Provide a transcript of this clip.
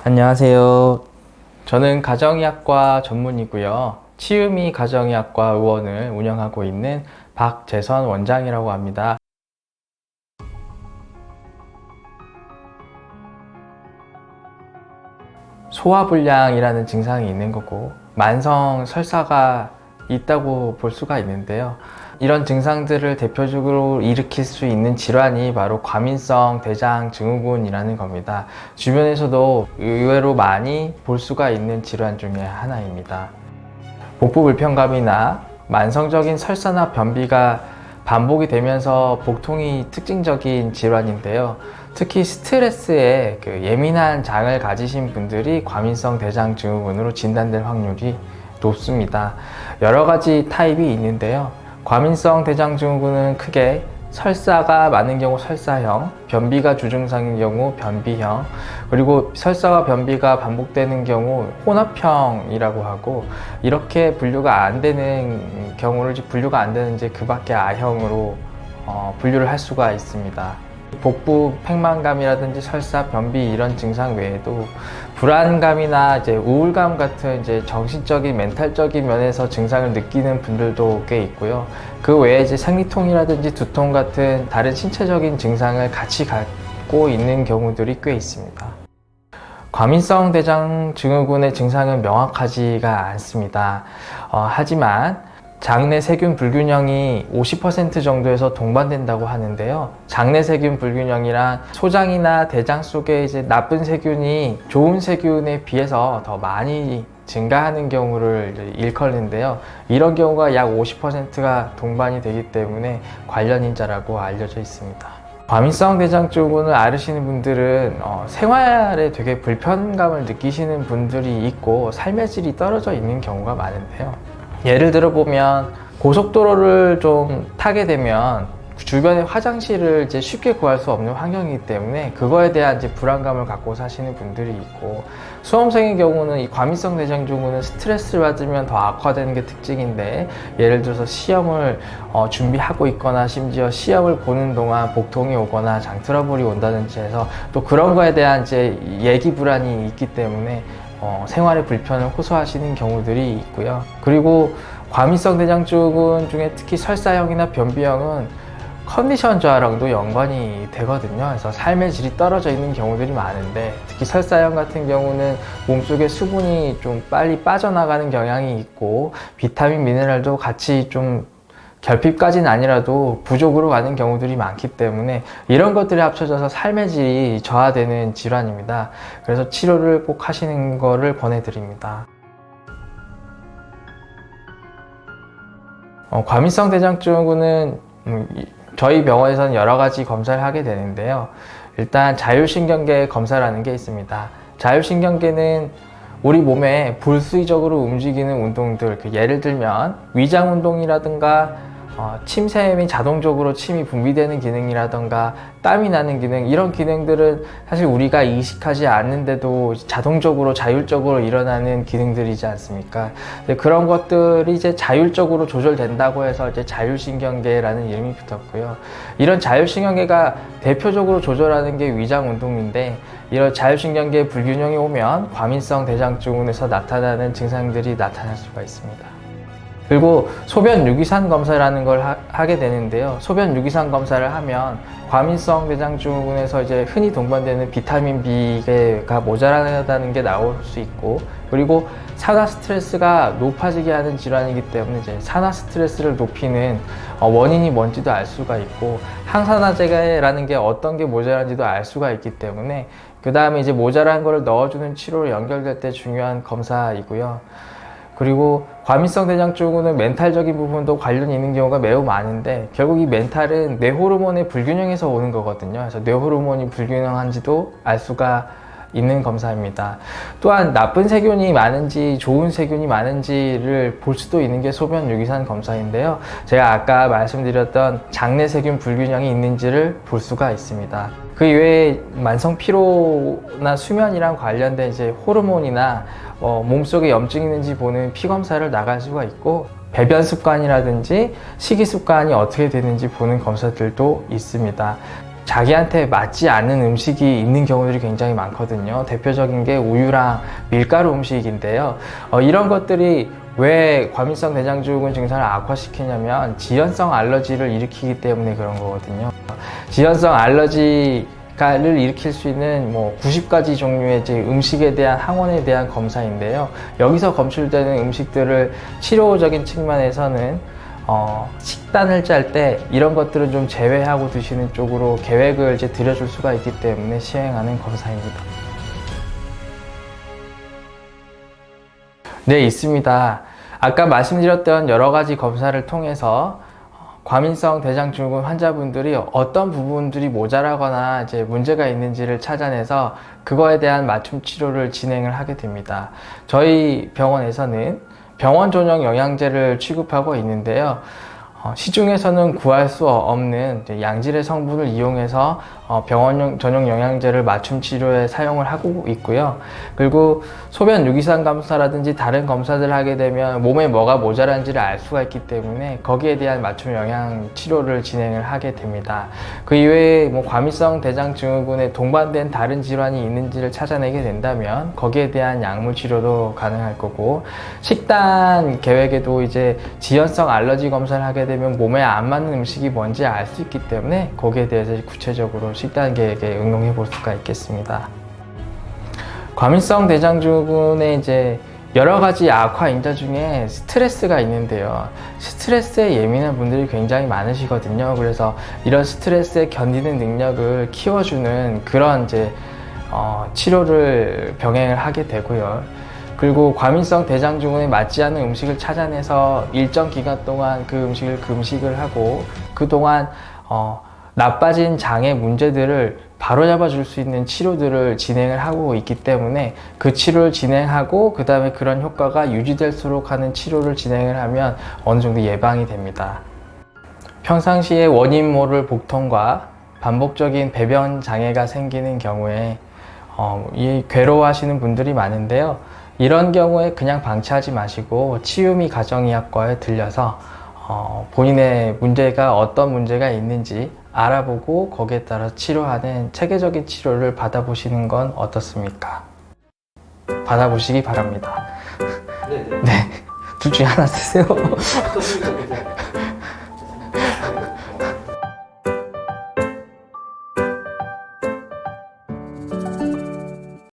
안녕하세요. 저는 가정의학과 전문이고요. 치유미 가정의학과 의원을 운영하고 있는 박재선 원장이라고 합니다. 소화불량이라는 증상이 있는 거고 만성 설사가 있다고 볼 수가 있는데요. 이런 증상들을 대표적으로 일으킬 수 있는 질환이 바로 과민성 대장증후군이라는 겁니다. 주변에서도 의외로 많이 볼 수가 있는 질환 중에 하나입니다. 복부 불편감이나 만성적인 설사나 변비가 반복이 되면서 복통이 특징적인 질환인데요. 특히 스트레스에 예민한 장을 가지신 분들이 과민성 대장증후군으로 진단될 확률이 높습니다. 여러 가지 타입이 있는데요. 과민성 대장증후군은 크게 설사가 많은 경우 설사형, 변비가 주증상인 경우 변비형, 그리고 설사와 변비가 반복되는 경우 혼합형이라고 하고, 이렇게 분류가 안 되는 경우를 분류가 안 되는 이제 그 밖에 A형으로 분류를 할 수가 있습니다. 복부 팽만감이라든지 설사, 변비 이런 증상 외에도 불안감이나 이제 우울감 같은 이제 정신적인 멘탈적인 면에서 증상을 느끼는 분들도 꽤 있고요. 그 외에 이제 생리통이라든지 두통 같은 다른 신체적인 증상을 같이 갖고 있는 경우들이 꽤 있습니다. 과민성 대장증후군의 증상은 명확하지가 않습니다. 하지만 장내 세균 불균형이 50% 정도에서 동반된다고 하는데요. 장내 세균 불균형이란 소장이나 대장 속에 이제 나쁜 세균이 좋은 세균에 비해서 더 많이 증가하는 경우를 일컬는데요. 이런 경우가 약 50%가 동반이 되기 때문에 관련 인자라고 알려져 있습니다. 과민성 대장증후군을 앓으시는 분들은 생활에 되게 불편감을 느끼시는 분들이 있고 삶의 질이 떨어져 있는 경우가 많은데요. 예를 들어 보면 고속도로를 좀 타게 되면 주변에 화장실을 이제 쉽게 구할 수 없는 환경이기 때문에 그거에 대한 이제 불안감을 갖고 사시는 분들이 있고, 수험생의 경우는 이 과민성 대장증후군은 스트레스를 받으면 더 악화되는 게 특징인데, 예를 들어서 시험을 준비하고 있거나 심지어 시험을 보는 동안 복통이 오거나 장 트러블이 온다든지 해서 또 그런 거에 대한 이제 예기 불안이 있기 때문에 생활의 불편을 호소하시는 경우들이 있고요. 그리고 과민성 대장증후군 중에 특히 설사형이나 변비형은 컨디션 저하랑도 연관이 되거든요. 그래서 삶의 질이 떨어져 있는 경우들이 많은데, 특히 설사형 같은 경우는 몸속에 수분이 좀 빨리 빠져나가는 경향이 있고 비타민, 미네랄도 같이 좀 결핍까지는 아니라도 부족으로 가는 경우들이 많기 때문에 이런 것들이 합쳐져서 삶의 질이 저하되는 질환입니다. 그래서 치료를 꼭 하시는 거를 권해드립니다. 과민성 대장증후군은 저희 병원에서는 여러 가지 검사를 하게 되는데요. 일단 자율신경계 검사라는 게 있습니다. 자율신경계는 우리 몸에 불수의적으로 움직이는 운동들, 예를 들면 위장 운동이라든가 침샘이 자동적으로 침이 분비되는 기능이라던가 땀이 나는 기능, 이런 기능들은 사실 우리가 의식하지 않는데도 자동적으로 자율적으로 일어나는 기능들이지 않습니까? 그런 것들이 이제 자율적으로 조절된다고 해서 이제 자율신경계라는 이름이 붙었고요. 이런 자율신경계가 대표적으로 조절하는 게 위장 운동인데, 이런 자율신경계 불균형이 오면 과민성 대장증후군에서 나타나는 증상들이 나타날 수가 있습니다. 그리고 소변 유기산 검사라는 걸 하게 되는데요. 소변 유기산 검사를 하면 과민성 대장증후군에서 이제 흔히 동반되는 비타민 B가 모자라다는 게 나올 수 있고, 그리고 산화 스트레스가 높아지게 하는 질환이기 때문에 이제 산화 스트레스를 높이는 원인이 뭔지도 알 수가 있고, 항산화제라는 게 어떤 게 모자란지도 알 수가 있기 때문에 그 다음에 이제 모자란 거를 넣어주는 치료로 연결될 때 중요한 검사이고요. 그리고 과민성 대장증후군은 멘탈적인 부분도 관련이 있는 경우가 매우 많은데, 결국 이 멘탈은 뇌 호르몬의 불균형에서 오는 거거든요. 그래서 뇌 호르몬이 불균형한지도 알 수가 있는 검사입니다. 또한 나쁜 세균이 많은지 좋은 세균이 많은지를 볼 수도 있는 게 소변 유기산 검사인데요. 제가 아까 말씀드렸던 장내 세균 불균형이 있는지를 볼 수가 있습니다. 그 이외에 만성 피로나 수면이랑 관련된 이제 호르몬이나 몸속에 염증이 있는지 보는 피 검사를 나갈 수가 있고, 배변 습관이라든지 식이 습관이 어떻게 되는지 보는 검사들도 있습니다. 자기한테 맞지 않는 음식이 있는 경우들이 굉장히 많거든요. 대표적인 게 우유랑 밀가루 음식인데요. 이런 것들이 왜 과민성 대장증후군 증상을 악화시키냐면 지연성 알러지를 일으키기 때문에 그런 거거든요. 지연성 알러지를 일으킬 수 있는 90가지 종류의 이제 음식에 대한 항원에 대한 검사인데요. 여기서 검출되는 음식들을 치료적인 측면에서는 식단을 짤 때 이런 것들은 좀 제외하고 드시는 쪽으로 계획을 이제 드려줄 수가 있기 때문에 시행하는 검사입니다. 네, 있습니다. 아까 말씀드렸던 여러 가지 검사를 통해서 과민성 대장증후군 환자분들이 어떤 부분들이 모자라거나 이제 문제가 있는지를 찾아내서 그거에 대한 맞춤 치료를 진행을 하게 됩니다. 저희 병원에서는 병원 전용 영양제를 취급하고 있는데요. 시중에서는 구할 수 없는 양질의 성분을 이용해서 병원 전용 영양제를 맞춤 치료에 사용을 하고 있고요. 그리고 소변 유기산 검사라든지 다른 검사들을 하게 되면 몸에 뭐가 모자란지를 알 수가 있기 때문에 거기에 대한 맞춤 영양 치료를 진행을 하게 됩니다. 그 이외에 과민성 대장증후군에 동반된 다른 질환이 있는지를 찾아내게 된다면 거기에 대한 약물 치료도 가능할 거고, 식단 계획에도 이제 지연성 알러지 검사를 하게 되면 몸에 안 맞는 음식이 뭔지 알 수 있기 때문에 거기에 대해서 구체적으로 식단 계획에 응용해 볼 수가 있겠습니다. 과민성 대장증후군의 이제 여러 가지 악화 인자 중에 스트레스가 있는데요. 스트레스에 예민한 분들이 굉장히 많으시거든요. 그래서 이런 스트레스에 견디는 능력을 키워주는 그런 이제 치료를 병행을 하게 되고요. 그리고 과민성 대장증후군에 맞지 않는 음식을 찾아내서 일정 기간 동안 그 음식을 금식을 하고 그동안 나빠진 장의 문제들을 바로잡아 줄 수 있는 치료들을 진행을 하고 있기 때문에 그 치료를 진행하고 그 다음에 그런 효과가 유지될수록 하는 치료를 진행을 하면 어느 정도 예방이 됩니다. 평상시에 원인 모를 복통과 반복적인 배변 장애가 생기는 경우에 괴로워하시는 분들이 많은데요. 이런 경우에 그냥 방치하지 마시고 치유미 가정의학과에 들려서 본인의 문제가 어떤 문제가 있는지 알아보고 거기에 따라 치료하는 체계적인 치료를 받아보시는 건 어떻습니까? 받아보시기 바랍니다. 네네. 네, 둘 중에 하나 쓰세요. 어떻습니까?